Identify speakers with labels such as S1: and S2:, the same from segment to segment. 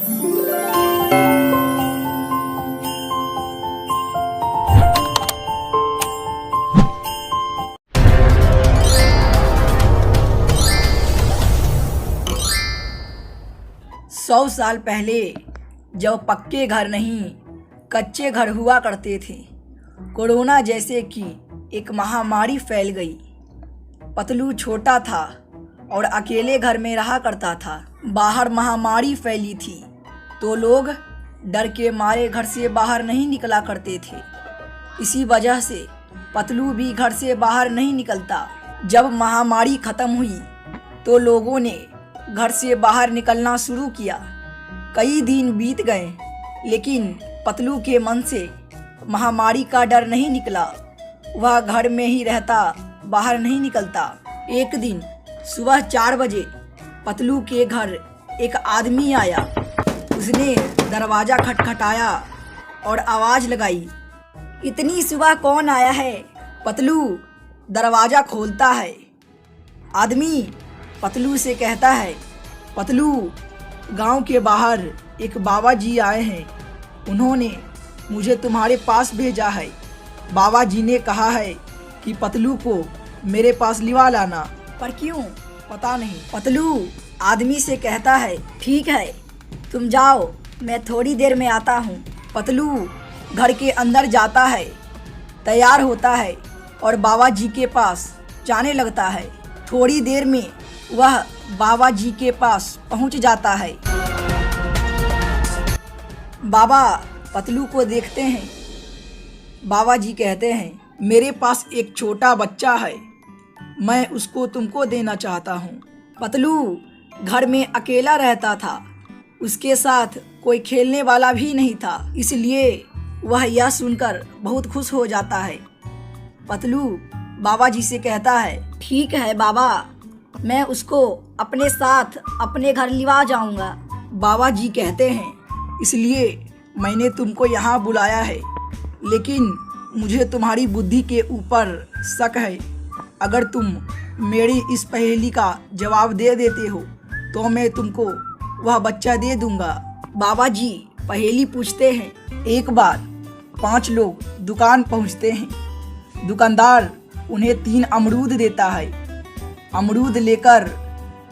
S1: सौ साल पहले जब पक्के घर नहीं कच्चे घर हुआ करते थे, कोरोना जैसे कि एक महामारी फैल गई। पतलू छोटा था और अकेले घर में रहा करता था। बाहर महामारी फैली थी तो लोग डर के मारे घर से बाहर नहीं निकला करते थे। इसी वजह से पतलू भी घर से बाहर नहीं निकलता। जब महामारी खत्म हुई तो लोगों ने घर से बाहर निकलना शुरू किया। कई दिन बीत गए लेकिन पतलू के मन से महामारी का डर नहीं निकला। वह घर में ही रहता, बाहर नहीं निकलता। एक दिन सुबह 4 बजे पतलू के घर एक आदमी आया। उसने दरवाज़ा खटखटाया और आवाज़ लगाई, इतनी सुबह कौन आया है? पतलू दरवाज़ा खोलता है। आदमी पतलू से कहता है, पतलू गांव के बाहर एक बाबा जी आए हैं, उन्होंने मुझे तुम्हारे पास भेजा है। बाबा जी ने कहा है कि पतलू को मेरे पास लिवा लाना। पर क्यों? पता नहीं। पतलू आदमी से कहता है, ठीक है तुम जाओ, मैं थोड़ी देर में आता हूँ। पतलू घर के अंदर जाता है, तैयार होता है और बाबा जी के पास जाने लगता है। थोड़ी देर में वह बाबा जी के पास पहुंच जाता है। बाबा पतलू को देखते हैं। बाबा जी कहते हैं, मेरे पास एक छोटा बच्चा है, मैं उसको तुमको देना चाहता हूँ। पतलू घर में अकेला रहता था, उसके साथ कोई खेलने वाला भी नहीं था, इसलिए वह यह सुनकर बहुत खुश हो जाता है। पतलू बाबा जी से कहता है, ठीक है बाबा, मैं उसको अपने साथ अपने घर लिवा जाऊंगा। बाबा जी कहते हैं, इसलिए मैंने तुमको यहाँ बुलाया है, लेकिन मुझे तुम्हारी बुद्धि के ऊपर शक है। अगर तुम मेरी इस पहेली का जवाब दे देते हो तो मैं तुमको वह बच्चा दे दूंगा। बाबा जी पहेली पूछते हैं। एक बार 5 लोग दुकान पहुँचते हैं। दुकानदार उन्हें 3 अमरूद देता है। अमरूद लेकर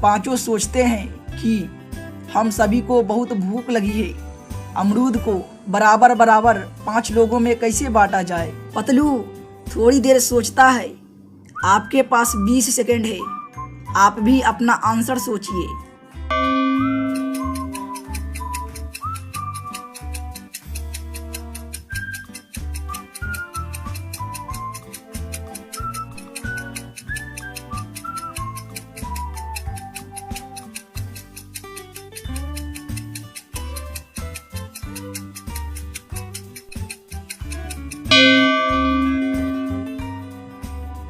S1: पांचों सोचते हैं कि हम सभी को बहुत भूख लगी है, अमरूद को बराबर बराबर 5 लोगों में कैसे बांटा जाए। पतलू थोड़ी देर सोचता है। आपके पास 20 सेकंड है, आप भी अपना आंसर सोचिए।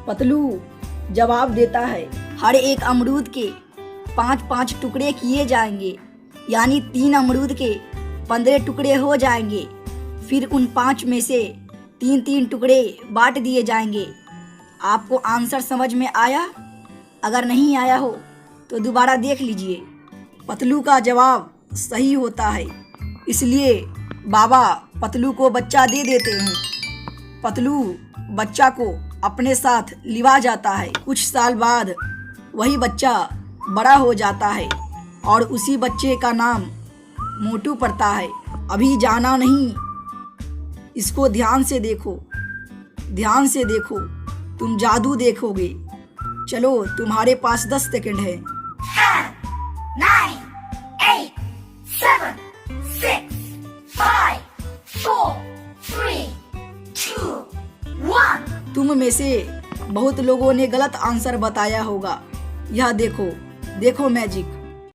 S1: पतलू जवाब देता है, हर एक अमरूद के 5-5 टुकड़े किए जाएंगे, यानी 3 अमरूद के 15 टुकड़े हो जाएंगे। फिर उन 5 में से 3-3 टुकड़े बांट दिए जाएंगे। आपको आंसर समझ में आया? अगर नहीं आया हो तो दोबारा देख लीजिए। पतलू का जवाब सही होता है, इसलिए बाबा पतलू को बच्चा दे देते हैं। पतलू बच्चा को अपने साथ लिवा जाता है। कुछ साल बाद वही बच्चा बड़ा हो जाता है और उसी बच्चे का नाम मोटू पड़ता है। अभी जाना नहीं, इसको ध्यान से देखो, ध्यान से देखो, तुम जादू देखोगे। चलो तुम्हारे पास 10 सेकंड है।
S2: 10, 9, 8, 7, 6, 5, 4, 3, 2, 1।
S1: तुम में से बहुत लोगों ने गलत आंसर बताया होगा। यह देखो, देखो मैजिक।